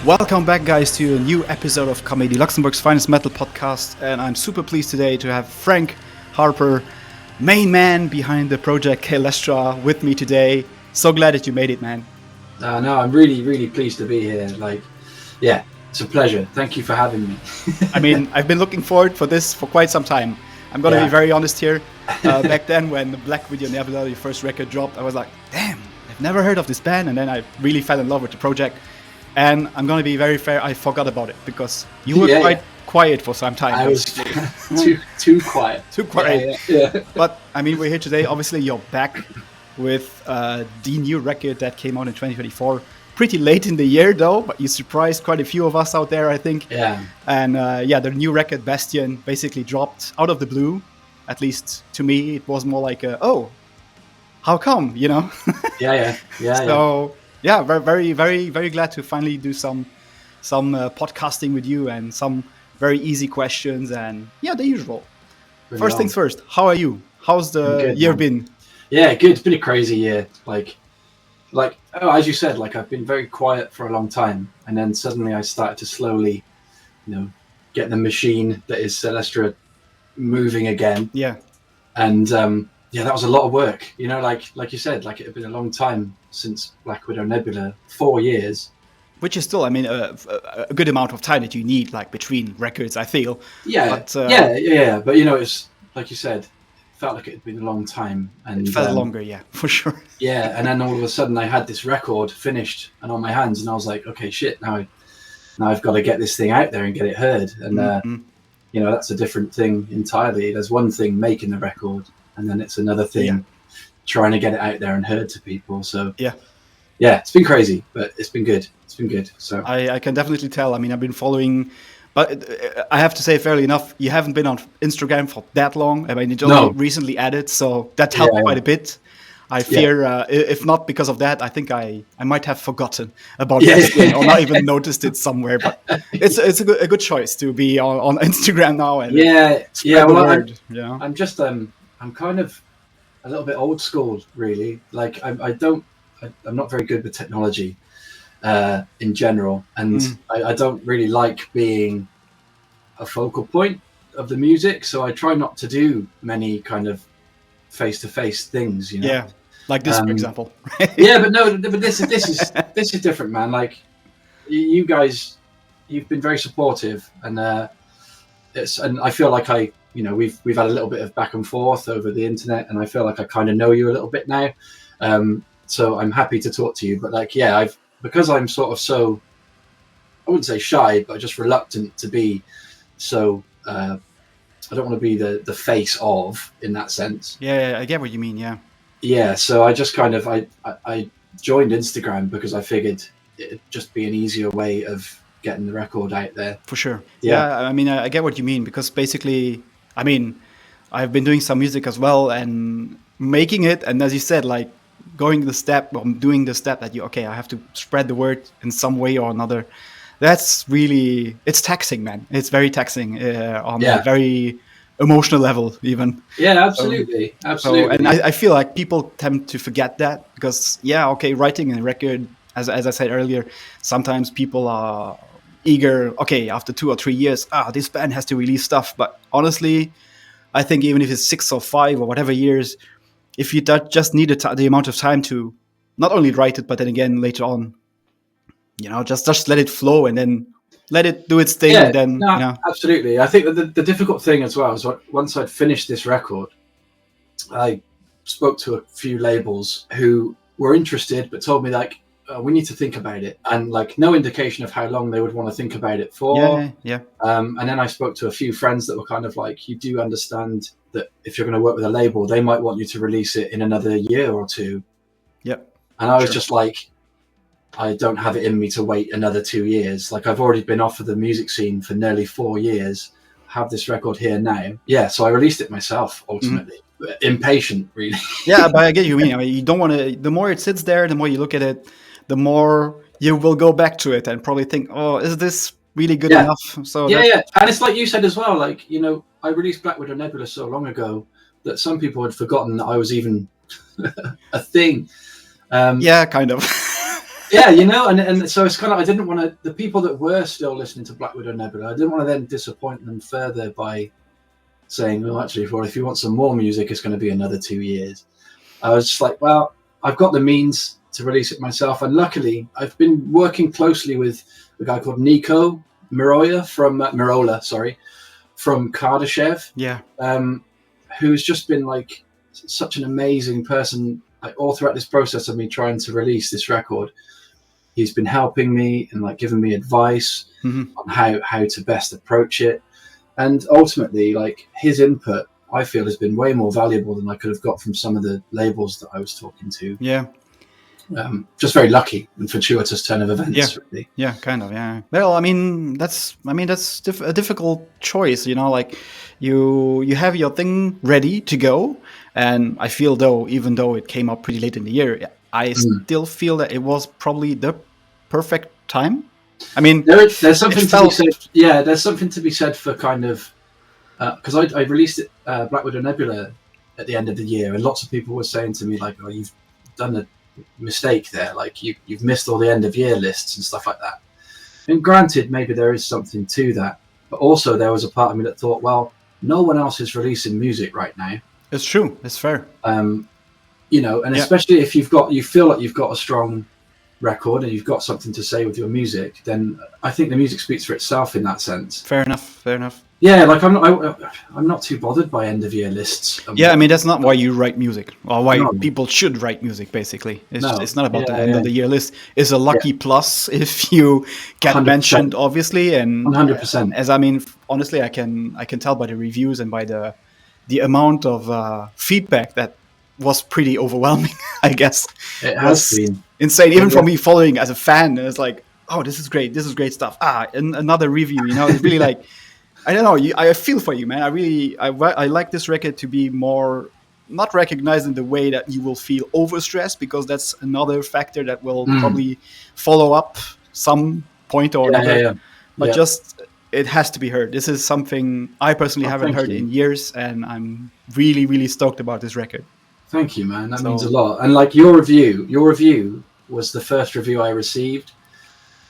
Welcome back, guys, to a new episode of Comedy, Luxembourg's finest metal podcast. And I'm super pleased today to have Frank Harper, main man behind the project Caelestra, with me today. So glad that you made it, man. No, I'm really pleased to be here. It's a pleasure. Thank you for having me. I mean, I've been looking forward for this for quite some time. I'm going to be very honest here. Back then, when the Black Widow Nebula, your first record, dropped, I was like, damn, I've never heard of this band. And then I really fell in love with the project. And I'm going to be very fair, I forgot about it because you were quite quiet for some time. I was too quiet. Too quiet. Yeah. But, I mean, we're here today. Obviously, you're back with the new record that came out in 2024. Pretty late in the year, though, but you surprised quite a few of us out there, I think. Yeah. And, the new record, Bastion, basically dropped out of the blue. At least, to me, it was more like, how come, you know? Yeah. So... Yeah, very glad to finally do some podcasting with you and some very easy questions and the usual. First things first, how are you? How's the year been? Yeah, good. It's been a crazy year. As you said, I've been very quiet for a long time, and then suddenly I started to slowly, get the machine that is Caelestra moving again. Yeah. And that was a lot of work. Like you said, it had been a long time since Black Widow Nebula, 4 years. Which is still, I mean, a good amount of time that you need, between records, I feel. Yeah, but, But, it's, like you said, it felt like it had been a long time. And it felt longer, yeah, for sure. Yeah, and then all of a sudden I had this record finished and on my hands, and I was like, okay, shit, now I've got to get this thing out there and get it heard. And, that's a different thing entirely. There's one thing making the record, and then it's another thing trying to get it out there and heard to people. So it's been crazy, but it's been good. So I can definitely tell. I mean, I've been following, but I have to say, fairly enough, you haven't been on Instagram for that long. I mean, it's only recently added, so that helped quite a bit. I fear, if not because of that, I think I might have forgotten about it or not even noticed it somewhere. But it's a good choice to be on Instagram now and spread the word. I'm kind of a little bit old school, really. I'm not very good with technology in general, and I don't really like being a focal point of the music. So I try not to do many kind of face-to-face things, Yeah, like this, for example. but this is different, man. Like you guys, you've been very supportive, and I feel like we've had a little bit of back and forth over the internet, and I feel like I kind of know you a little bit now. So I'm happy to talk to you, but because I'm sort of so, I wouldn't say shy, but just reluctant to be so. I don't want to be the face of, in that sense. Yeah, I get what you mean. Yeah. So I just kind of I joined Instagram because I figured it'd just be an easier way of getting the record out there. For sure. Yeah. I mean, I get what you mean, because basically, I mean, I've been doing some music as well and making it. And as you said, doing the step that I have to spread the word in some way or another. That's really, it's taxing, man. It's very taxing on a very emotional level, even. Yeah, absolutely. So, and I feel like people tend to forget that because, writing a record, as I said earlier, sometimes people are eager, after 2 or 3 years, this band has to release stuff. But honestly, I think even if it's 6 or 5 or whatever years, if you just need the amount of time to not only write it, but then again later on, just let it flow and then let it do its thing. Yeah, and then, absolutely. I think that the difficult thing as well is once I'd finished this record, I spoke to a few labels who were interested, but told me we need to think about it, and no indication of how long they would want to think about it for. Yeah. And then I spoke to a few friends that were kind of you do understand that if you're going to work with a label, they might want you to release it in another year or two. Yep. And I was just I don't have it in me to wait another 2 years. I've already been off of the music scene for nearly 4 years. Have this record here now. Yeah, so I released it myself, ultimately. Impatient, really. Yeah, but I get you. I mean, you don't want to, the more it sits there, the more you look at it, the more you will go back to it and probably think, is this really good enough? So yeah. And it's like you said as well, I released Black Widow Nebula so long ago that some people had forgotten that I was even a thing. Kind of. Yeah, you know, and so it's kind of, I didn't want to, the people that were still listening to Black Widow Nebula, I didn't want to then disappoint them further by saying, well, actually, well, if you want some more music, it's going to be another 2 years. I was just like, well, I've got the means to release it myself. And luckily, I've been working closely with a guy called Nico Mirola from Kardashev. Yeah. Who's just been like such an amazing person, like all throughout this process of me trying to release this record. He's been helping me and like giving me advice on how to best approach it. And ultimately, like his input, I feel, has been way more valuable than I could have got from some of the labels that I was talking to. Yeah. Just very lucky and fortuitous turn of events. Yeah. Really. Yeah, kind of. Yeah. Well, I mean, that's a difficult choice. You know, like you have your thing ready to go, and I feel even though it came up pretty late in the year, I still feel that it was probably the perfect time. I mean, there's something to be said. Yeah, there's something to be said for kind of because I released it, Black Widow Nebula at the end of the year, and lots of people were saying to me like, "Oh, you've done a mistake there. Like you've missed all the end of year lists and stuff like that." And granted, maybe there is something to that, but also there was a part of me that thought, well, no one else is releasing music right now. It's true. It's fair. You know, and especially if you feel like you've got a strong record and you've got something to say with your music, then I think the music speaks for itself in that sense. Fair enough. Yeah, like I'm not too bothered by end of year lists. Yeah, I mean that's not why you write music, or why people should write music. Basically, it's not about the end of the year list. It's a lucky plus if you get 100%. Mentioned, obviously, and 100%. As I mean, honestly, I can tell by the reviews and by the amount of feedback that was pretty overwhelming. I guess it has been insane, even for me following as a fan. It's like, oh, this is great stuff. And another review. You know, it's really like. I don't know. I feel for you, man. I like this record to be more not recognized in the way that you will feel overstressed, because that's another factor that will probably follow up some point or another. Yeah. But just it has to be heard. This is something I personally haven't heard in years, and I'm really, really stoked about this record. Thank you, man. That means a lot. And like your review was the first review I received,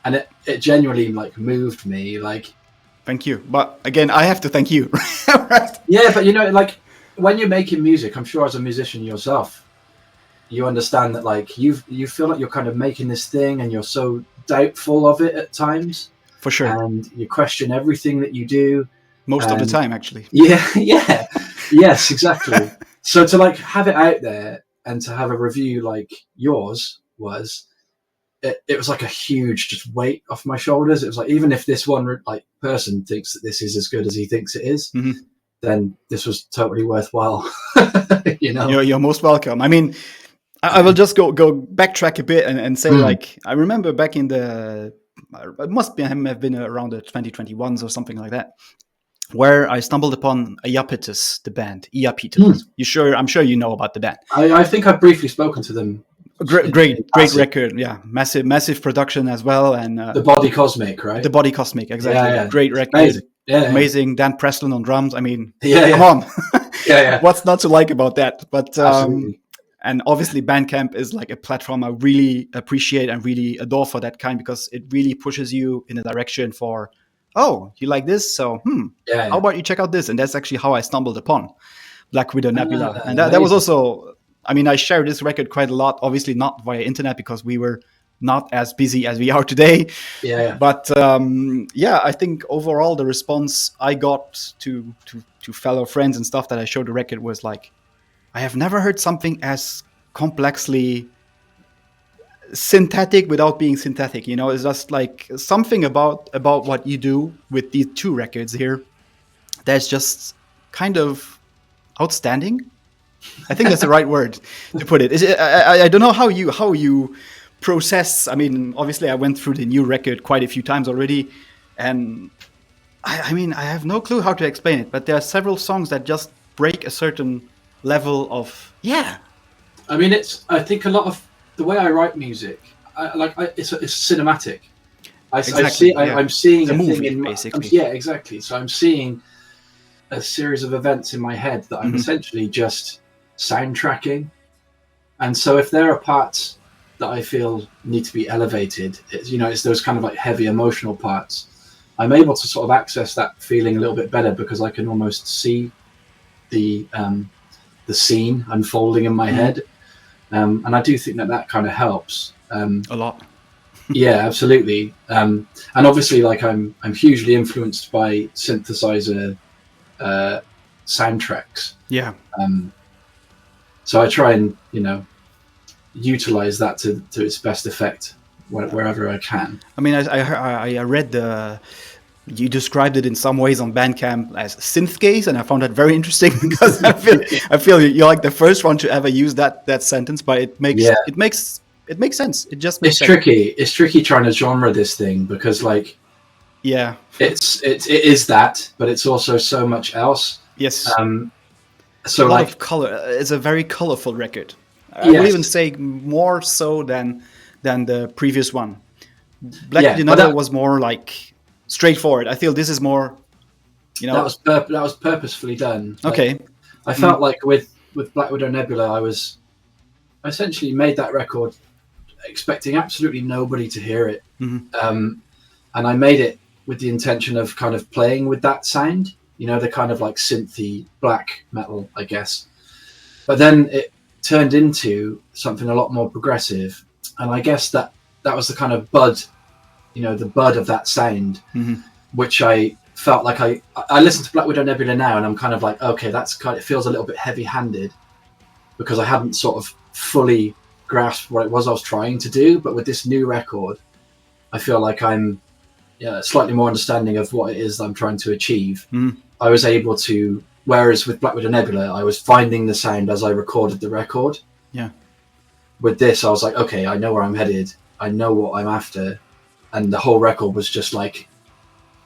and it genuinely like moved me. Like. Thank you. But again, I have to thank you. Right? Yeah, but you know, like when you're making music, I'm sure as a musician yourself, you understand that like you feel like you're kind of making this thing and you're so doubtful of it at times. For sure. And you question everything that you do. Most of the time, actually. Yeah. Yes, exactly. So to like have it out there and to have a review like yours was, it was like a huge just weight off my shoulders. It was like, even if this one like person thinks that this is as good as he thinks it is, then this was totally worthwhile. You know, you're most welcome. I mean, I will just go backtrack a bit and say like, I remember back in it must have been around the 2021s or something like that, where I stumbled upon Iapetus, the band. Iapetus. I'm sure you know about the band. I think I've briefly spoken to them. Great record. Yeah, massive production as well, and The Body Cosmic, right? The Body Cosmic, exactly. Yeah. Great record. Amazing. Yeah, amazing. Dan Preston on drums. I mean, come on. Yeah. What's not to like about that? But absolutely. And obviously, Bandcamp is like a platform I really appreciate and really adore for that kind, because it really pushes you in a direction for, oh, you like this, so how about you check out this? And that's actually how I stumbled upon Black Widow Nebula, and that was also. I mean, I share this record quite a lot, obviously not via internet because we were not as busy as we are today. Yeah. But I think overall the response I got to fellow friends and stuff that I showed the record was like, I have never heard something as complexly synthetic without being synthetic. You know, it's just like something about what you do with these two records here that's just kind of outstanding. I think that's the right word to put it. I don't know how you process. I mean, obviously, I went through the new record quite a few times already, and I mean, I have no clue how to explain it. But there are several songs that just break a certain level of I mean, I think a lot of the way I write music, it's cinematic. I'm seeing a movie, thing in basically. Exactly. So I'm seeing a series of events in my head that I'm essentially just soundtracking. And so if there are parts that I feel need to be elevated. It's those kind of like heavy emotional parts. I'm able to sort of access that feeling a little bit better because I can almost see the scene unfolding in my head, and I do think that kind of helps a lot. Yeah, absolutely. And obviously, like I'm hugely influenced by synthesizer soundtracks. Yeah. So I try and utilize that to its best effect wherever I can. I mean, I read you described it in some ways on Bandcamp as synth gaze, and I found that very interesting because I feel you're like the first one to ever use that sentence, but it makes sense. It just makes sense. Tricky. It's tricky trying to genre this thing because it is that, but it's also so much else. Yes. So a lot of color. It's a very colorful record. I would even say more so than the previous one. Black with Another was more like straightforward. I feel this is more, that was purposefully done. Okay. I felt like with Black Widow Nebula, I essentially made that record expecting absolutely nobody to hear it, and I made it with the intention of kind of playing with that sound, the kind of like synthy black metal, I guess. But then it turned into something a lot more progressive, and I guess that was the kind of bud, the bud of that sound, which I felt like I listen to Black Widow Nebula now, and I'm kind of like, okay, it feels a little bit heavy-handed because I hadn't sort of fully grasped what it was I was trying to do. But with this new record, I feel like I'm slightly more understanding of what it is that I'm trying to achieve. I was able to, whereas with Black Widow Nebula, I was finding the sound as I recorded the record. Yeah. With this, I was like, okay, I know where I'm headed. I know what I'm after. And the whole record was just like,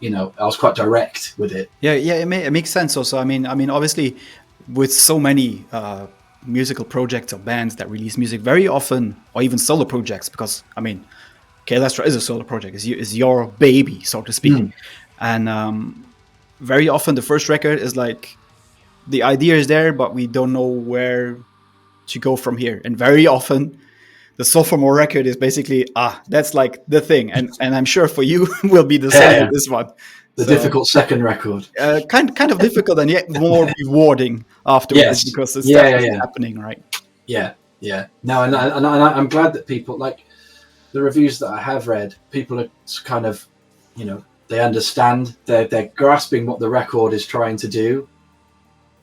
I was quite direct with it. Yeah, it makes sense also. I mean, obviously, with so many musical projects or bands that release music very often, or even solo projects, because, I mean, Caelestra is a solo project. It's your baby, so to speak. And very often the first record is like, the idea is there, but we don't know where to go from here. And very often, the sophomore record is basically, that's like the thing. And I'm sure for you will be the same with this one. The difficult second record. Kind of difficult and yet more rewarding afterwards because it's happening, right? Yeah. No, and I'm glad that people, like the reviews that I have read, people are kind of, they understand, they're grasping what the record is trying to do.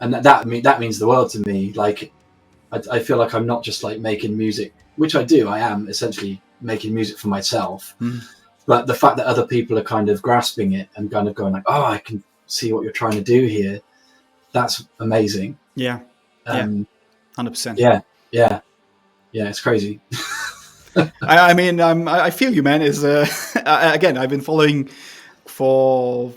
And that means the world to me. Like, I feel like I'm not just like making music, which I do. I am essentially making music for myself. But the fact that other people are kind of grasping it and kind of going like, oh, I can see what you're trying to do here. That's amazing. Yeah. 100%. Yeah. It's crazy. I mean, I feel you, man. Again, I've been following for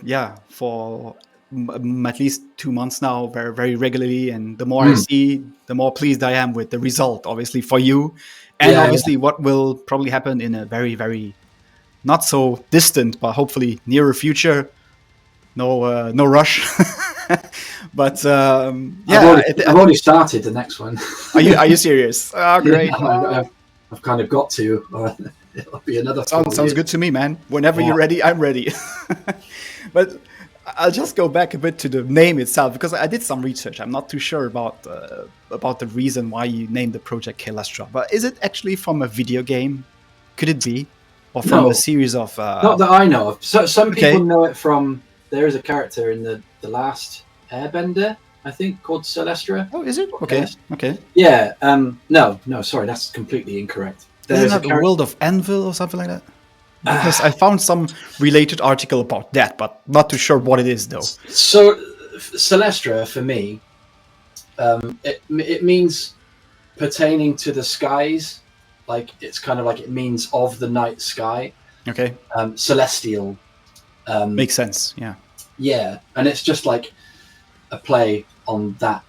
at least 2 months now, very, very regularly. And the more I see, the more pleased I am with the result, obviously, for you. And obviously what will probably happen in a very, very not so distant, but hopefully nearer future. No rush. But I've already started the next one. Are you serious? Oh, great. I've kind of got to. It'll be another. Sounds good to me, man. Whenever you're ready, I'm ready. But I'll just go back a bit to the name itself because I did some research. I'm not too sure about the reason why you named the project Caelestra. But is it actually from a video game? Could it be, or from a series of? Not that I know of. So some people know it from. There is a character in the last Airbender, I think, called Caelestra. Oh, is it? Okay. Yeah. No. Sorry, that's completely incorrect. Isn't that the World of Anvil or something like that? Because I found some related article about that, but not too sure what it is, though. So, Caelestra, for me, it means pertaining to the skies. Like, it's kind of like it means of the night sky. Okay. Celestial. Makes sense, yeah. Yeah, and it's just like a play on that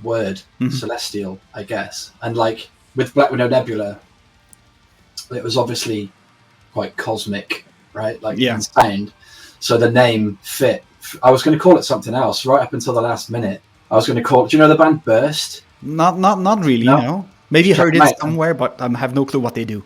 word, celestial, I guess. And like with Black Widow Nebula, it was obviously quite cosmic, right? Like in sound. So the name fit. I was going to call it something else right up until the last minute. I was going to call it. Do you know the band Burst? Not really. No. Maybe check heard them it out. somewhere, but I have no clue what they do.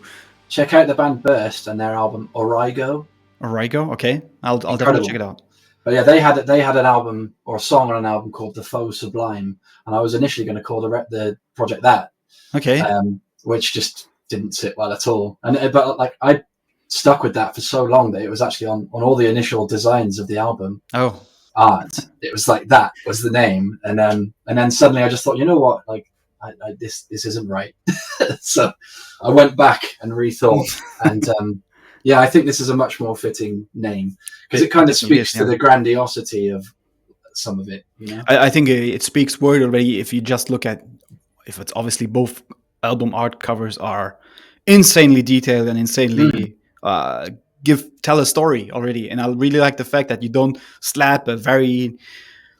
Check out the band Burst and their album Origo. Origo, okay. I'll definitely Incredible. check it out. But yeah, they had an album or a song on an album called The Faux Sublime, and I was initially going to call the project that, Okay. which just didn't sit well at all. But like I stuck with that for so long that it was actually on all the initial designs of the album Oh, art. It was like that was the name, and then suddenly I just thought, you know what, like this isn't right. So I went back and rethought, and yeah, I think this is a much more fitting name because it kind of speaks to the grandiosity of some of it. You know, I think it speaks word already if you just look at, if it's obviously both album art covers are insanely detailed and insanely tell a story already. And I really like the fact that you don't slap a very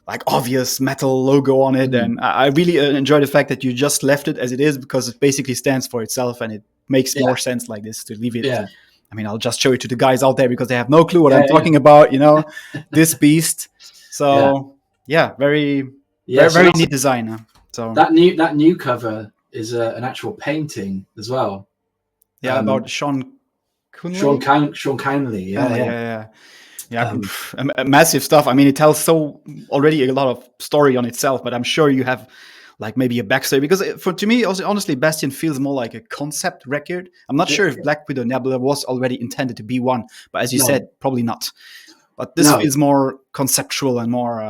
like obvious metal logo on it. And I really enjoy the fact that you just left it as it is, because it basically stands for itself, and it makes more sense like this to leave it. Yeah. I mean, I'll just show it to the guys out there because they have no clue what I'm talking about, you know, this beast. So very neat design. So that new cover is an actual painting as well. Yeah, about Sean Conley? Sean Conley, yeah. Massive stuff. I mean, it tells already a lot of story on itself, but I'm sure you have like maybe a backstory, because to me, also, honestly, Bastion feels more like a concept record. I'm not sure if Black Widow Nebula was already intended to be one, but as you said, probably not. But this feels more conceptual and more...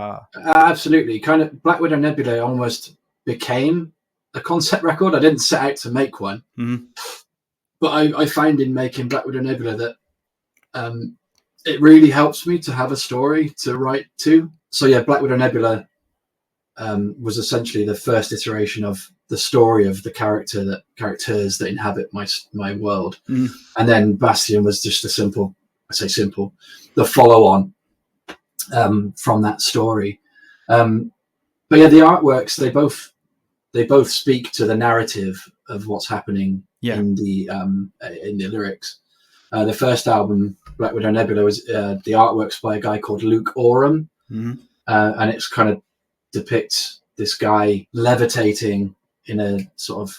absolutely. Kind of Black Widow Nebula almost became a concept record. I didn't set out to make one. Mm-hmm. But I find in making Black Widow Nebula that it really helps me to have a story to write to. So yeah, Black Widow Nebula was essentially the first iteration of the story of the characters that inhabit my world. Mm. And then Bastion was just the follow-on from that story. But yeah, the artworks, they both speak to the narrative of what's happening in the lyrics. The first album, Black Widow Nebula, was the artworks by a guy called Luke Oram, and it's kind of depicts this guy levitating in a sort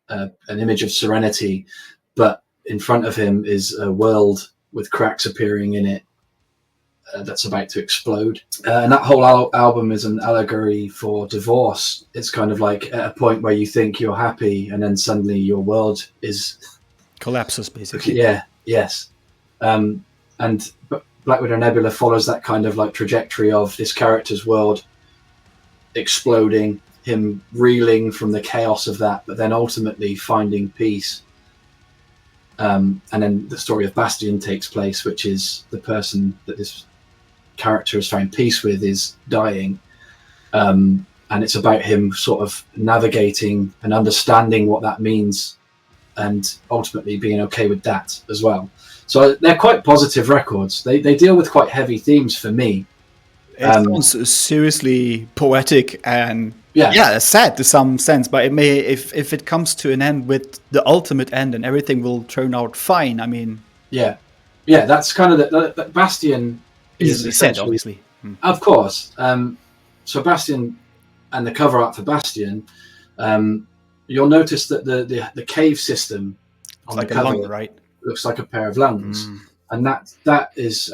of an image of serenity, but in front of him is a world with cracks appearing in it that's about to explode. And that whole album is an allegory for divorce. It's kind of like at a point where you think you're happy and then suddenly your world collapses, basically. Yes. And Black Widow Nebula follows that kind of like trajectory of this character's world exploding, him reeling from the chaos of that, but then ultimately finding peace. And then the story of Bastion takes place, which is the person that this character has found peace with is dying. And it's about him sort of navigating and understanding what that means and ultimately being okay with that as well. So they're quite positive records. They deal with quite heavy themes for me. It sounds seriously poetic and sad to some sense, but it may, if it comes to an end with the ultimate end and everything will turn out fine. I mean, that's kind of the Bastion is said, obviously, of course. So Bastion and the cover art for Bastion, you'll notice that the cave system on the cover, lung, right, looks like a pair of lungs, and that is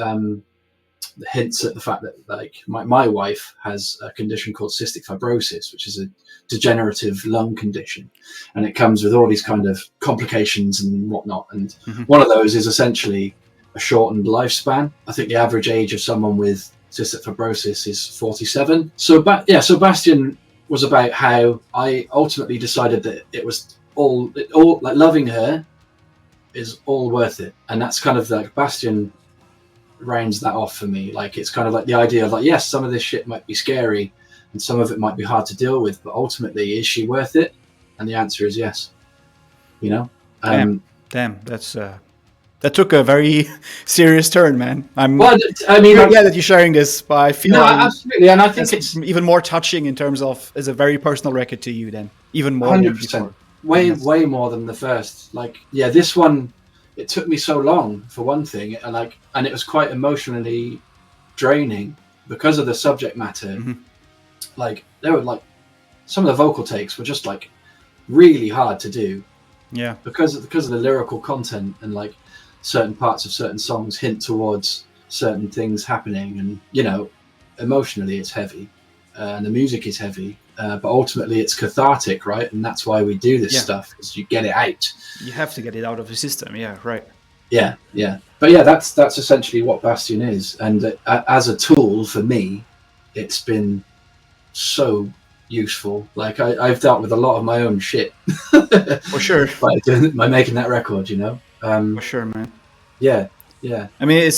hints at the fact that like my wife has a condition called cystic fibrosis, which is a degenerative lung condition, and it comes with all these kind of complications and whatnot. And one of those is essentially a shortened lifespan. I think the average age of someone with cystic fibrosis is 47. So Bastion was about how I ultimately decided that it was all like loving her is all worth it, and that's kind of like Bastion rounds that off for me. Like it's kind of like the idea of like, yes, some of this shit might be scary and some of it might be hard to deal with, but ultimately, is she worth it? And the answer is yes. You know, damn, that's that took a very serious turn, man. I mean, that you're sharing this, but I feel absolutely, and I think it's even more touching in terms of as a very personal record to you. Then even more, 100%, way more than the first. Like, this one. It took me so long, for one thing, and it was quite emotionally draining because of the subject matter. Like there were like some of the vocal takes were just like really hard to do Yeah. because of the lyrical content, and like certain parts of certain songs hint towards certain things happening, and emotionally it's heavy, and the music is heavy, but ultimately it's cathartic, right? And that's why we do this stuff, is you get it out. You have to get it out of the system. Yeah, right. Yeah. But yeah, that's essentially what Bastion is, and as a tool for me, it's been so useful. Like I've dealt with a lot of my own shit For sure. by making that record, For sure, man. Yeah. I mean,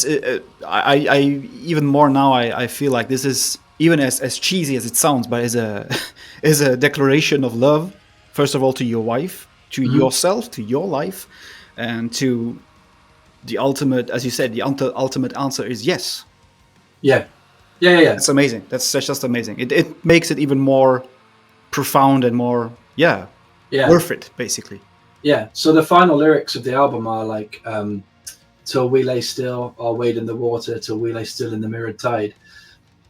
I even more now. I feel like this is, even as cheesy as it sounds, but is a declaration of love. First of all, to your wife, to yourself, to your life, and to the ultimate, as you said, the ultimate answer is yes. Yeah. It's amazing. That's just amazing. It makes it even more profound and more, worth it, basically. Yeah. So the final lyrics of the album are like, till we lay still, I'll wade in the water, till we lay still in the mirrored tide.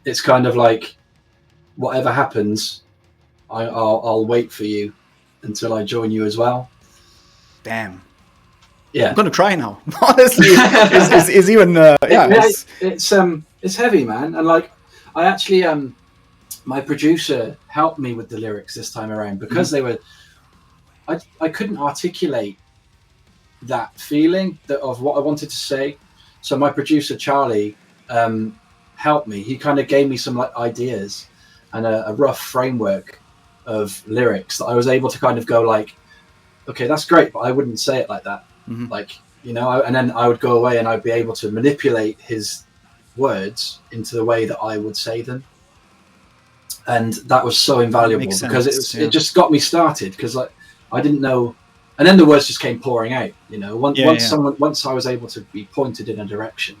It's kind of like, whatever happens, I'll wait for you until I join you as well. Damn. Yeah. I'm gonna cry now. Honestly, it's even it's heavy, man. And like, I actually my producer helped me with the lyrics this time around, because they were, I couldn't articulate that feeling of what I wanted to say. So my producer Charlie helped me. He kind of gave me some like ideas and a rough framework of lyrics that I was able to kind of go like, okay, that's great, but I wouldn't say it like that. Like, and then I would go away and I'd be able to manipulate his words into the way that I would say them. And that was so invaluable, because it just got me started, because like I didn't know, and then the words just came pouring out. Once I was able to be pointed in a direction,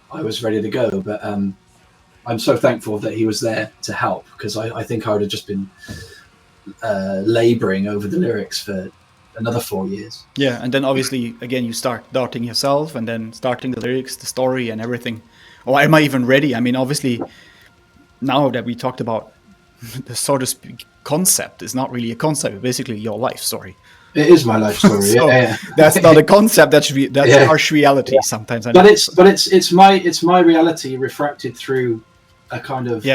I was ready to go. But I'm so thankful that he was there to help, because I think I would have just been laboring over the lyrics for another 4 years. Yeah, and then obviously again you start doubting yourself, and then starting the lyrics, the story, and everything. Or am I even ready? I mean, obviously, now that we talked about the sort of concept, is not really a concept. It's basically your life story. It is my life story. So that's not a concept. That's harsh reality sometimes. But it's my reality refracted through a kind of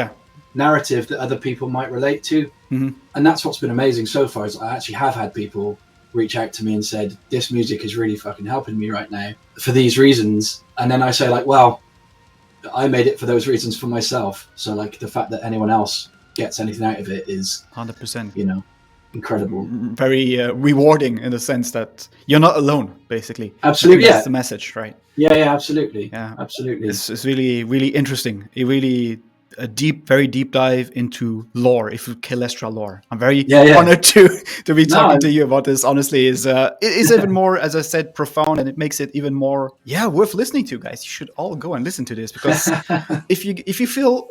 narrative that other people might relate to. And that's what's been amazing so far, is I actually have had people reach out to me and said, this music is really fucking helping me right now for these reasons. And then I say like, well, I made it for those reasons for myself. So like the fact that anyone else gets anything out of it is 100%, incredible. Very rewarding, in the sense that you're not alone, basically. Absolutely. That's the message, right? Yeah, absolutely. Yeah, absolutely. It's really, really interesting. It really very deep dive into lore, Caelestra lore. I'm very honored to be talking to you about this. Honestly, it is even more, as I said, profound, and it makes it even more worth listening to, guys. You should all go and listen to this, because if you feel,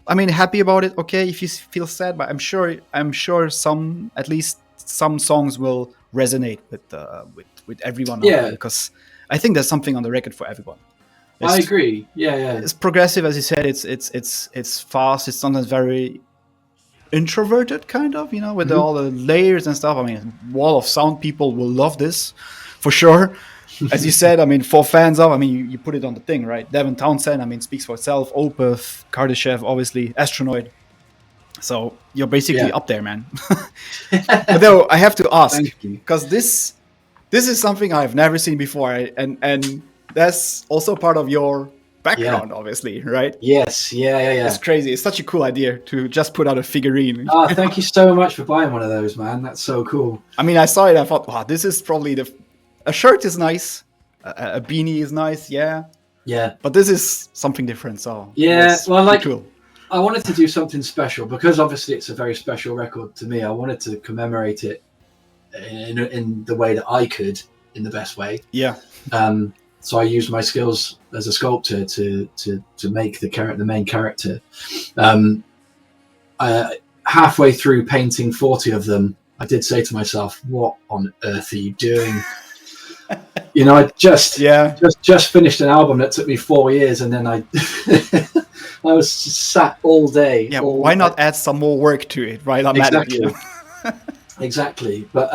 I mean, happy about it, okay. If you feel sad, but I'm sure at least some songs will resonate with everyone. Yeah, because I think there's something on the record for everyone. I agree. Yeah. It's progressive, as you said. It's fast. It's sometimes very introverted, kind of, with all the layers and stuff. I mean, Wall of Sound people will love this, for sure. As you said, I mean, for fans of, I mean, you put it on the thing, right? Devin Townsend, I mean, speaks for itself. Opeth, Kardashev, obviously, Astronoid. So you're basically up there, man. But though, I have to ask, because this is something I've never seen before, and that's also part of your background, obviously, right? Yes, yeah. It's crazy. It's such a cool idea to just put out a figurine. Oh, thank you so much for buying one of those, man. That's so cool. I mean, I saw it, I thought, wow, this is probably a shirt is nice, a beanie is nice, yeah. But this is something different, so well, like, cool. I wanted to do something special, because obviously it's a very special record to me. I wanted to commemorate it in the way that I could, in the best way. Yeah. So I used my skills as a sculptor to make the main character. Halfway through painting 40 of them, I did say to myself, "What on earth are you doing?" I just finished an album that took me 4 years, and then I was just sat all day. Yeah, why not add some more work to it, right? Exactly. exactly. But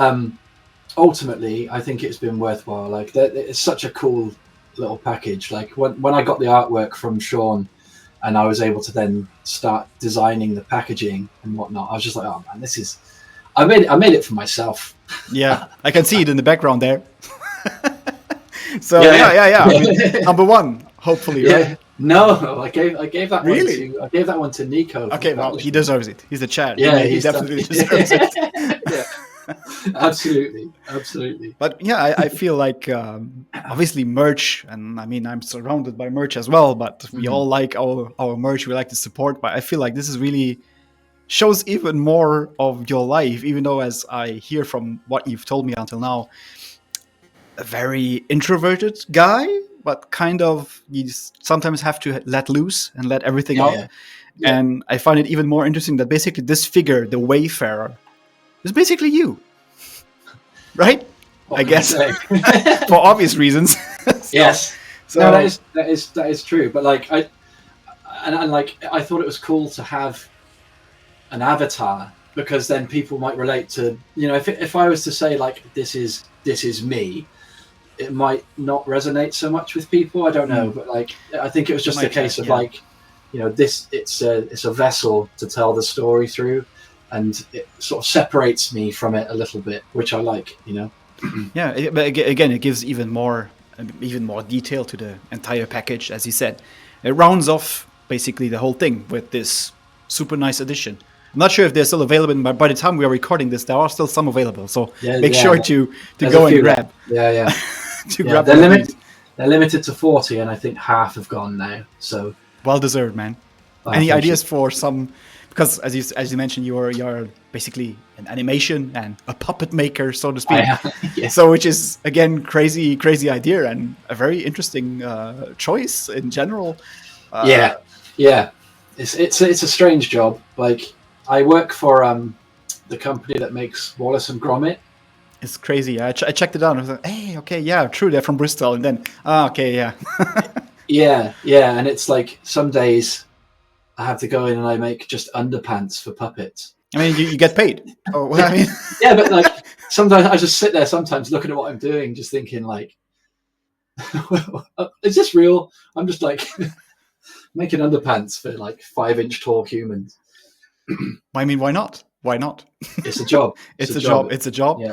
ultimately, I think it's been worthwhile. Like, it's such a cool little package. Like when I got the artwork from Sean, and I was able to then start designing the packaging and whatnot, I was just like, oh man, this is. I made it for myself. Yeah, I can see it in the background there. So yeah. I mean, number one, hopefully, right? No, I gave that Really? I gave that one to Nico. Okay, well, he deserves it. He's the Chad. Yeah, he definitely deserves it. Yeah, absolutely. But yeah, I feel like obviously merch, and I mean I'm surrounded by merch as well. But we all like our merch. We like to support. But I feel like this is really shows even more of your life, even though, as I hear from what you've told me until now, a very introverted guy, but kind of you sometimes have to let loose and let everything out. Yeah. And I find it even more interesting that basically this figure, the Wayfarer, is basically you, right? What I guess for obvious reasons. Yes. So no, that is true. But like I thought it was cool to have an avatar, because then people might relate to, you know, if I was to say like this is me, it might not resonate so much with people. I don't know, but like I think it was just a case of like, you know, it's a vessel to tell the story through, and it sort of separates me from it a little bit, which I like, you know. Yeah, but again, it gives even more detail to the entire package, as you said. It rounds off basically the whole thing with this super nice edition. I'm not sure if they're still available, but by the time we are recording this, there are still some available. So make sure to go and grab. Yeah. Grab. They're limited to 40, and I think half have gone now. So well deserved, man. Any ideas for some? Because as you mentioned, you're basically an animation and a puppet maker, so to speak. Yeah. So which is again crazy idea and a very interesting choice in general. Yeah. It's a strange job. Like I work for the company that makes Wallace and Gromit. It's crazy. I checked it out. And I was like, hey, okay, yeah, true. They're from Bristol, and then okay, yeah. yeah, and it's like some days I have to go in and I make just underpants for puppets. I mean, you get paid. Oh, well, I mean, yeah, but like sometimes I just sit there, sometimes looking at what I'm doing, just thinking like, is this real? I'm just like making underpants for like 5-inch tall humans. I mean, why not? Why not? It's a job. It's a job. It's a job. Yeah.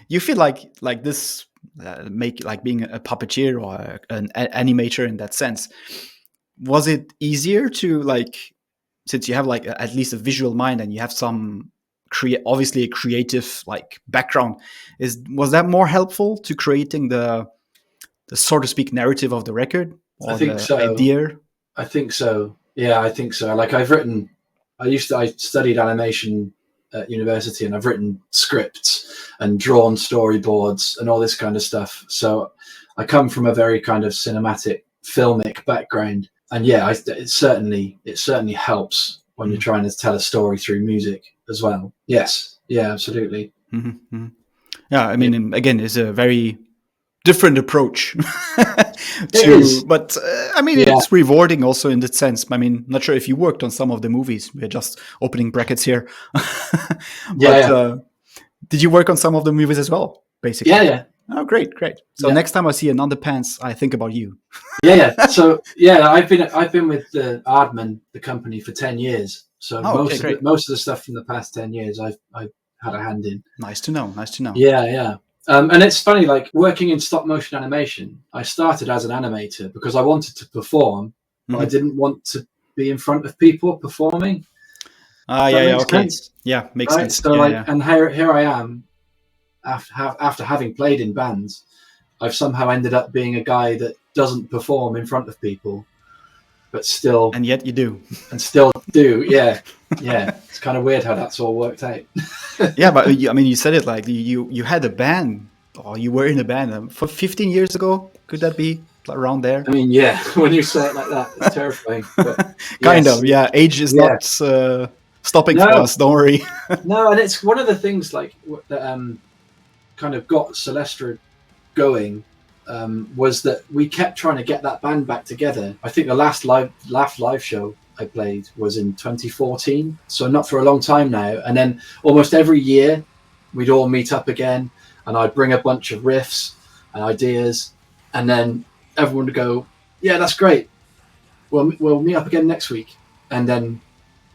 You feel like this make like being a puppeteer or an animator in that sense. Was it easier to like, since you have like at least a visual mind and you have some obviously a creative like background, was that more helpful to creating the so to speak narrative of the record? Or I think so. Idea? I think so. Yeah, I think so. Like I studied animation at university, and I've written scripts and drawn storyboards and all this kind of stuff. So I come from a very kind of cinematic, filmic background, and yeah, it certainly helps when you're trying to tell a story through music as well. Yes, yeah, absolutely. Mm-hmm. Yeah, I mean, again, it's a very different approach but I mean, it's rewarding also in that sense. I mean, not sure if you worked on some of the movies. We're just opening brackets here. Did you work on some of the movies as well, basically? Yeah. Oh, great. So next time I see an underpants, I think about you. Yeah. So yeah, I've been with the Aardman, the company, for 10 years. So most of the stuff from the past 10 years I've had a hand in. Nice to know. Yeah. And it's funny, like working in stop motion animation, I started as an animator because I wanted to perform, but I didn't want to be in front of people performing. Okay. Yeah, makes sense. So and here I am, after having played in bands, I've somehow ended up being a guy that doesn't perform in front of people, but still. And yet you do. And still do, yeah. It's kind of weird how that's all worked out. Yeah, but I mean, you said it like you had a band, or you were in a band for 15 years ago. Could that be around there? I mean, yeah. When you say it like that, it's terrifying. But kind of, yeah. Age is not stopping for us. Don't worry. No, and it's one of the things like that kind of got Caelestra going. Was that we kept trying to get that band back together. I think the last live show I played was in 2014, so not for a long time now. And then almost every year we'd all meet up again, and I'd bring a bunch of riffs and ideas, and then everyone would go, "Yeah, that's great. We'll meet up again next week," and then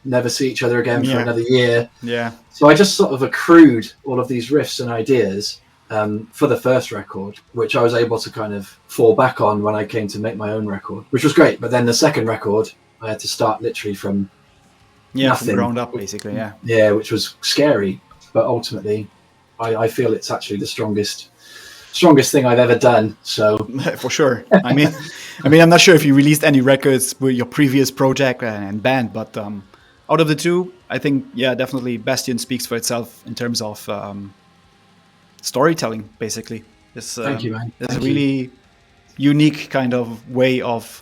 never see each other again for another year. Yeah. So I just sort of accrued all of these riffs and ideas for the first record, which I was able to kind of fall back on when I came to make my own record, which was great. But then the second record, I had to start literally from nothing. From ground up, basically. Yeah, which was scary, but ultimately, I feel it's actually the strongest thing I've ever done. So for sure. I mean, I'm not sure if you released any records with your previous project and band, but out of the two, I think definitely Bastion speaks for itself in terms of storytelling. Basically, thank you, man. It's a really unique kind of way of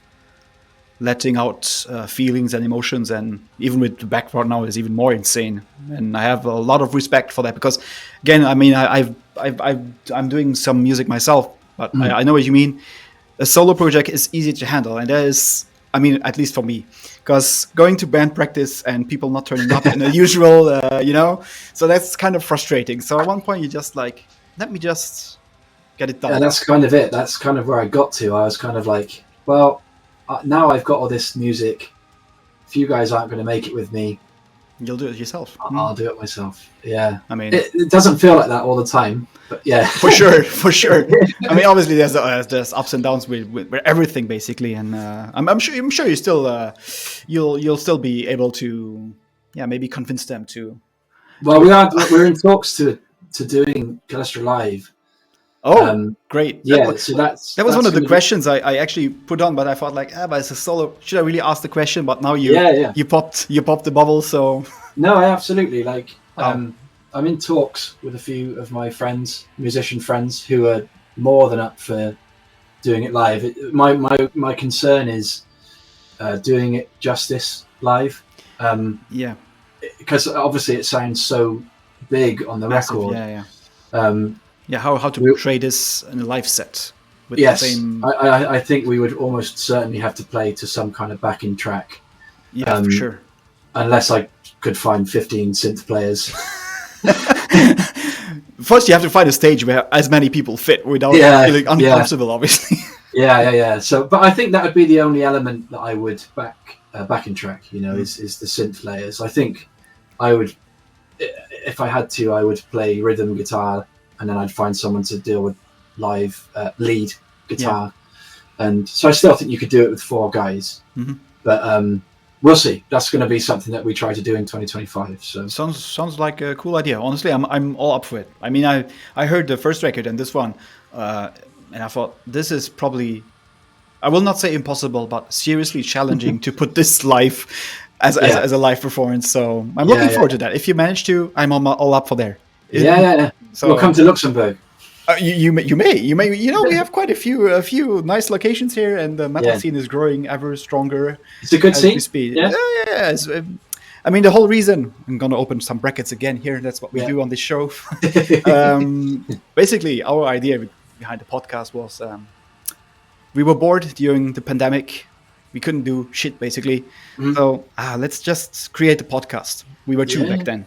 letting out feelings and emotions, and even with the background now is even more insane. And I have a lot of respect for that because, again, I mean, I'm doing some music myself, but I know what you mean. A solo project is easy to handle, and that is, I mean, at least for me, because going to band practice and people not turning up in the usual, so that's kind of frustrating. So at one point, you just like, let me just get it done. Yeah, that's kind of it. That's kind of where I got to. I was kind of like, well, now I've got all this music. If you guys aren't going to make it with me, you'll do it yourself. I'll do it myself. Yeah. I mean, it doesn't feel like that all the time, but yeah. For sure. I mean, obviously there's ups and downs with everything basically. And I'm sure you still, you'll still be able to, maybe convince them to. Well, we're in talks to doing Caelestra live. Oh, great! Yeah, so that was one of the questions I actually put on, but I thought like, but it's a solo. Should I really ask the question? But now you popped the bubble. So no, I absolutely like. I'm in talks with a few of my musician friends, who are more than up for doing it live. My concern is doing it justice live. Because obviously it sounds so big on the record. How to portray this in a live set? With yes, the same... I think we would almost certainly have to play to some kind of backing track. Yeah, for sure. Unless I could find 15 synth players. First, you have to find a stage where as many people fit without feeling uncomfortable, obviously. Yeah. So, but I think that would be the only element that I would backing track. Is the synth players. I think I would, if I had to, I would play rhythm guitar. And then I'd find someone to deal with live lead guitar. And so I still think you could do it with 4 guys. Mm-hmm. But we'll see. That's going to be something that we try to do in 2025. So sounds like a cool idea. Honestly, I'm all up for it. I mean, I heard the first record and this one, and I thought this is probably, I will not say impossible, but seriously challenging to put this live as a live performance. So I'm looking forward to that. If you manage to, I'm all up for there. Yeah. So we'll come to Luxembourg. You may. We have quite a few nice locations here, and the metal scene is growing ever stronger. It's a good scene. Yeah. I mean, the whole reason, I'm going to open some brackets again here. That's what we do on this show. Basically, our idea behind the podcast was we were bored during the pandemic. We couldn't do shit, basically. Mm-hmm. So let's just create a podcast. We were 2 back then.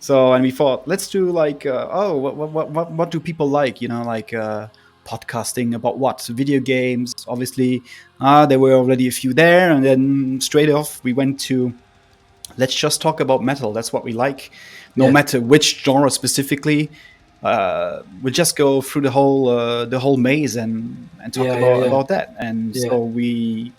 So, and we thought, let's do like, what do people like? Podcasting about what? Video games, obviously. There were already a few there. And then straight off, we went to, let's just talk about metal. That's what we like. No matter which genre specifically. We just go through the whole maze and talk about that. And so we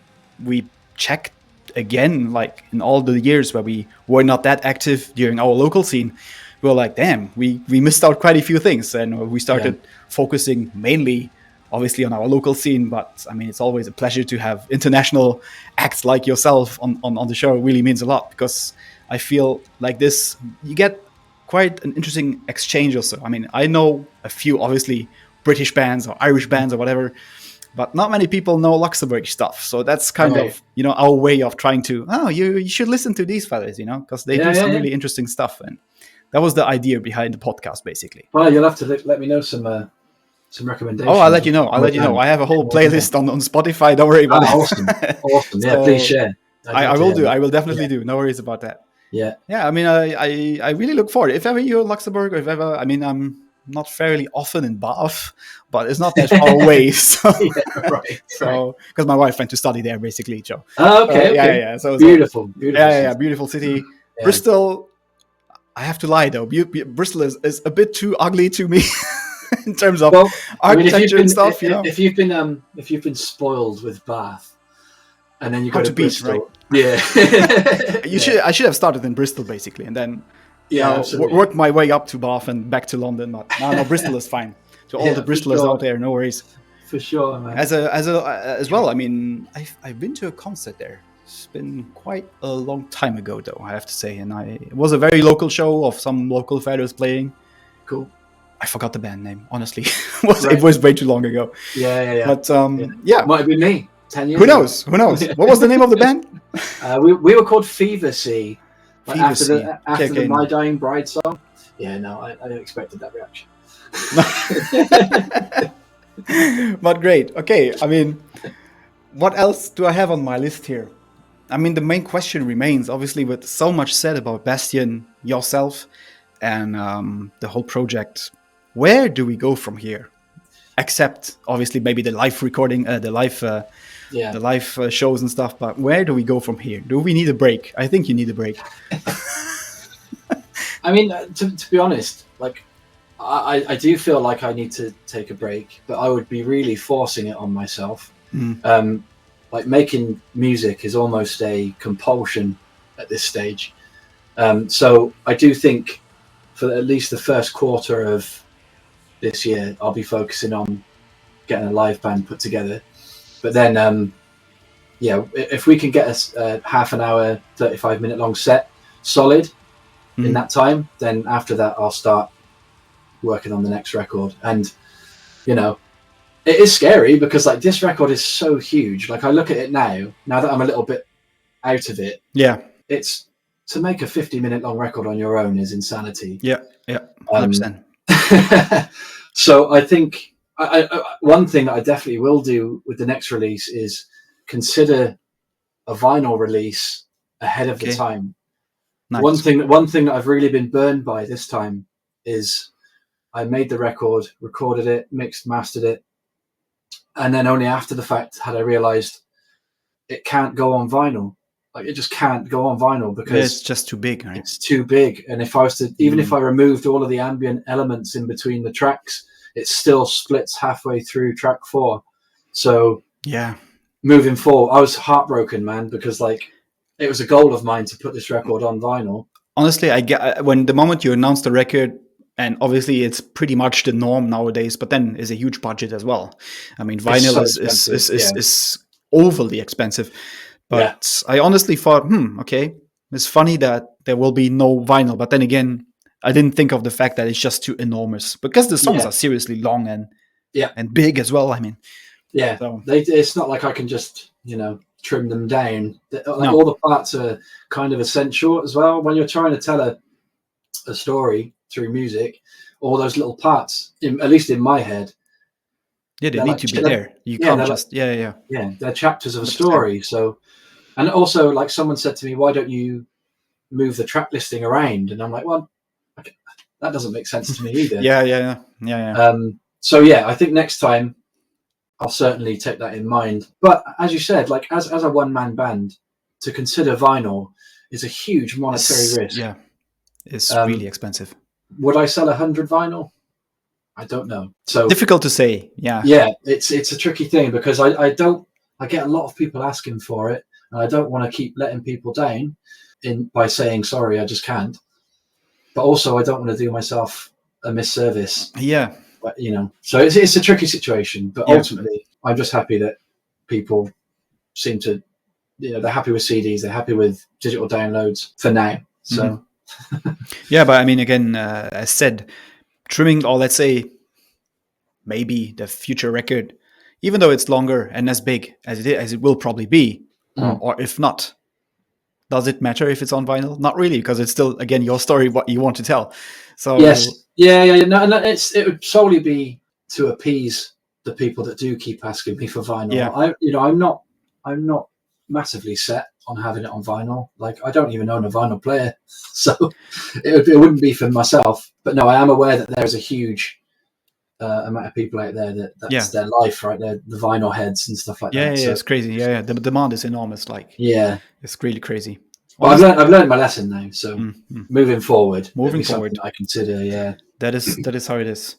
checked again, like in all the years where we were not that active during our local scene, we were like, damn, we missed out quite a few things. And we started focusing mainly, obviously, on our local scene. But I mean, it's always a pleasure to have international acts like yourself on the show. It really means a lot, because I feel like this, you get quite an interesting exchange also. I mean, I know a few, obviously, British bands or Irish bands or whatever, but not many people know Luxembourg stuff. So that's kind of, our way of trying to, you should listen to these fellas, because they do some really interesting stuff. And that was the idea behind the podcast, basically. Well, you'll have to let me know some recommendations. Oh, I'll let you know. I have a whole playlist on Spotify. Don't worry about it. Awesome. Yeah, please share. I will do. I will definitely do. No worries about that. Yeah. Yeah, I mean, I really look forward. If ever you're in Luxembourg, or if ever, I mean, I'm not fairly often in Bath, but it's not that far away. So, Yeah, right. so because my wife went to study there, basically, Joe. Oh, okay, Yeah, okay. yeah. So Beautiful, beautiful. yeah, city. beautiful city. Yeah. Bristol. I have to lie though. Bristol is a bit too ugly to me in terms of architecture and stuff. If you've been spoiled with Bath, and then you go Hard to to beat, Bristol, right? yeah. I should have started in Bristol basically, and then absolutely. work my way up to Bath and back to London. But no, Bristol is fine. To all the Bristolers out there, no worries. For sure, man. As well, I mean, I've been to a concert there. It's been quite a long time ago, though, I have to say, and it was a very local show of some local fighters playing. Cool. I forgot the band name, honestly. It was way too long ago. Yeah. But might have been me 10 years. Who knows? What was the name of the band? We were called Fever Sea. Like Fever after Sea. the My Dying Bride song. Yeah, no, I expected that reaction. But great. Okay, I mean, what else do I have on my list here? I mean, the main question remains, obviously, with so much said about Bastion, yourself, and the whole project. Where do we go from here? Except, obviously, maybe the live recording, the live shows and stuff. But where do we go from here? Do we need a break? I think you need a break. I mean, to be honest, like, I do feel like I need to take a break, but I would be really forcing it on myself. Like, making music is almost a compulsion at this stage. So I do think for at least the first quarter of this year, I'll be focusing on getting a live band put together. But then, if we can get a half an hour, 35-minute long set solid in that time, then after that, I'll start working on the next record. And, it is scary because, like, this record is so huge. Like, I look at it now that I'm a little bit out of it. Yeah. It's to make a 50-minute long record on your own is insanity. Yeah. 100%. So I think one thing that I definitely will do with the next release is consider a vinyl release ahead of the time. Nice. One thing that I've really been burned by this time is I made the record, recorded it, mixed, mastered it, and then only after the fact had I realized it can't go on vinyl. Like, it just can't go on vinyl because it's just too big, right? It's too big. And if I was to, even if I removed all of the ambient elements in between the tracks, it still splits halfway through track 4. So yeah, moving forward, I was heartbroken, man, because, like, it was a goal of mine to put this record on vinyl. Honestly, I get when the moment you announce the record, and obviously it's pretty much the norm nowadays, but then is a huge budget as well. I mean, vinyl is overly expensive. But I honestly thought, okay, it's funny that there will be no vinyl. But then again, I didn't think of the fact that it's just too enormous because the songs are seriously long and big as well. I mean, so it's not like I can just trim them down. All the parts are kind of essential as well when you're trying to tell a story through music. All those little parts, at least in my head. Yeah, they need to be there. You can't just they're chapters of a story. So, and also, like, someone said to me, "Why don't you move the track listing around?" And I'm like, "Well, that doesn't make sense to me either." Yeah. So yeah, I think next time I'll certainly take that in mind. But as you said, like, as a one-man band, to consider vinyl is a huge monetary risk. Yeah, it's really expensive. Would I sell 100 vinyl? I don't know. So difficult to say. Yeah, it's a tricky thing because I get a lot of people asking for it, and I don't want to keep letting people down by saying sorry, I just can't. But also, I don't want to do myself a misservice. Yeah, but, so it's a tricky situation. But ultimately, I'm just happy that people seem to, they're happy with CDs, they're happy with digital downloads for now. So yeah, but I mean, again, as said, trimming, or let's say maybe the future record, even though it's longer and as big as it will probably be, or if not, does it matter if it's on vinyl? Not really, because it's still, again, your story, what you want to tell. So yes, no, and it would solely be to appease the people that do keep asking me for vinyl. I'm not massively set on having it on vinyl. Like, I don't even own a vinyl player, so it wouldn't be for myself. But no, I am aware that there's a huge amount of people out there that's their life, right? They're the vinyl heads and stuff like that. Yeah, So, it's crazy. Yeah, the demand is enormous. Like, yeah, it's really crazy. Well, I've learned my lesson now. So moving forward, I consider. Yeah, that is how it is.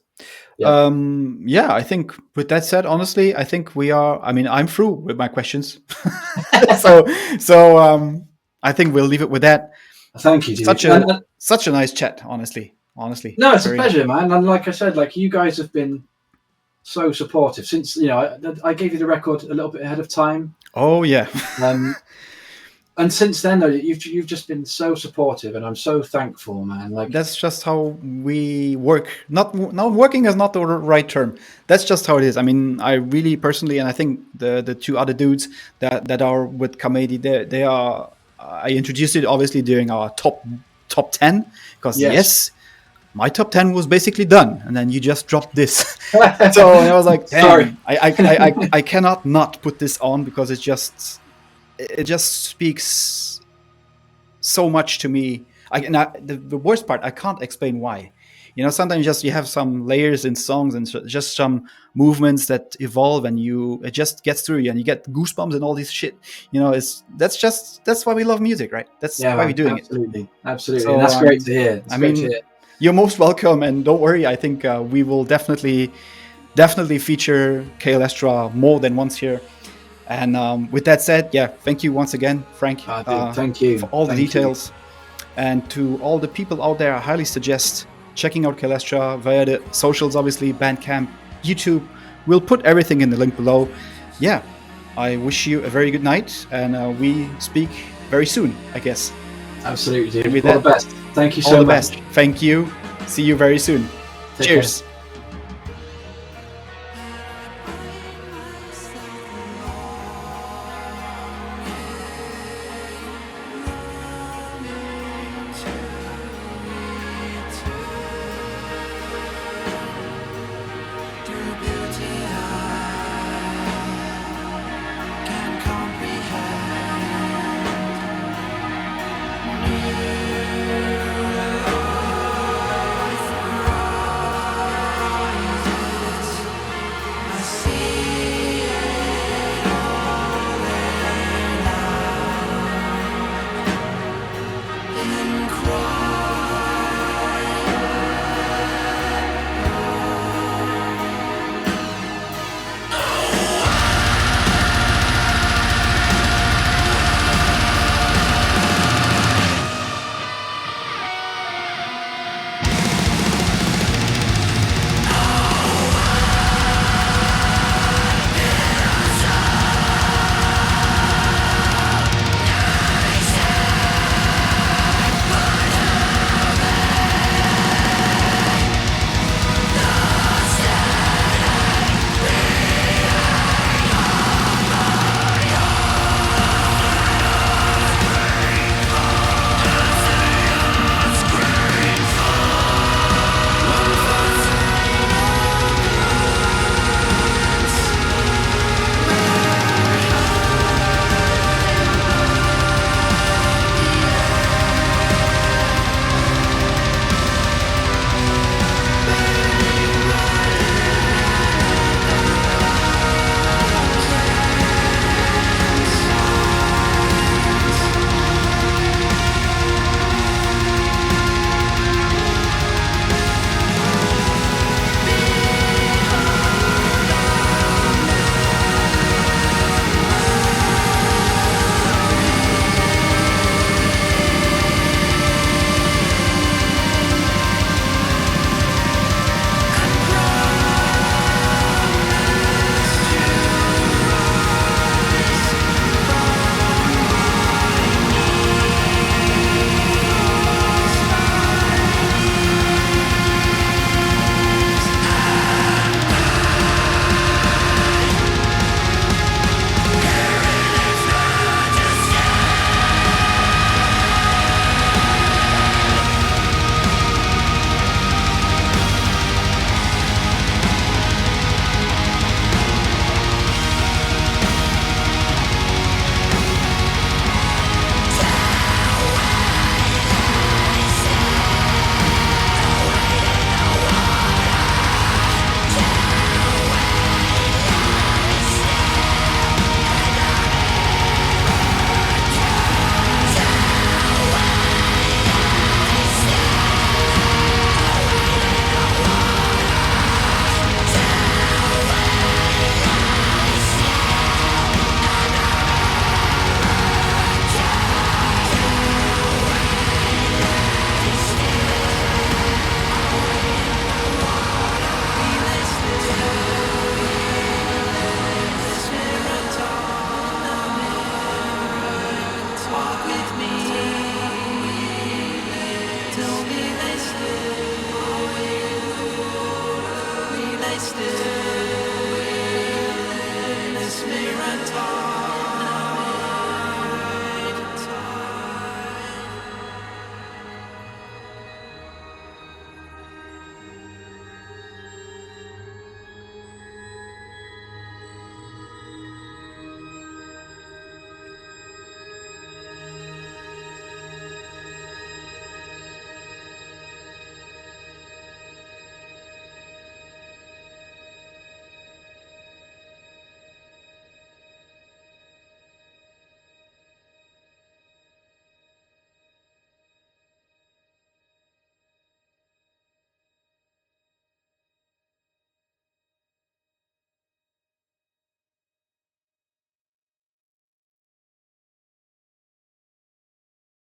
Yeah. I think with that said, honestly, I think we are. I mean, I'm through with my questions. so I think we'll leave it with that. Thank you, dude. Such a nice chat, honestly. No, it's a pleasure, man. And like I said, like, you guys have been so supportive since, I gave you the record a little bit ahead of time. Oh yeah. And since then, though, you've just been so supportive, and I'm so thankful, man. Like, that's just how we work. Not working is not the right term. That's just how it is. I mean, I really personally, and I think the two other dudes that are with Kamedi, they are. I introduced it obviously during our top 10 because yes, my top 10 was basically done, and then you just dropped this. So I was like, sorry, I cannot not put this on because it just speaks so much to me. The worst part, I can't explain why. Sometimes just you have some layers in songs and just some movements that evolve, and it just gets through you, and you get goosebumps and all this shit. That's why we love music, right? That's why we're doing it. Absolutely. So, and that's great to hear. You're most welcome, and don't worry. I think we will definitely feature Caelestra more than once here. And with that said, thank you once again, Frank. Thank you for all the details. And to all the people out there, I highly suggest checking out Caelestra via the socials, obviously, Bandcamp, YouTube. We'll put everything in the link below. Yeah, I wish you a very good night, and we speak very soon, I guess. Absolutely, dude. All the best. Thank you so much. All the best. Thank you. See you very soon. Cheers. Care. Cry.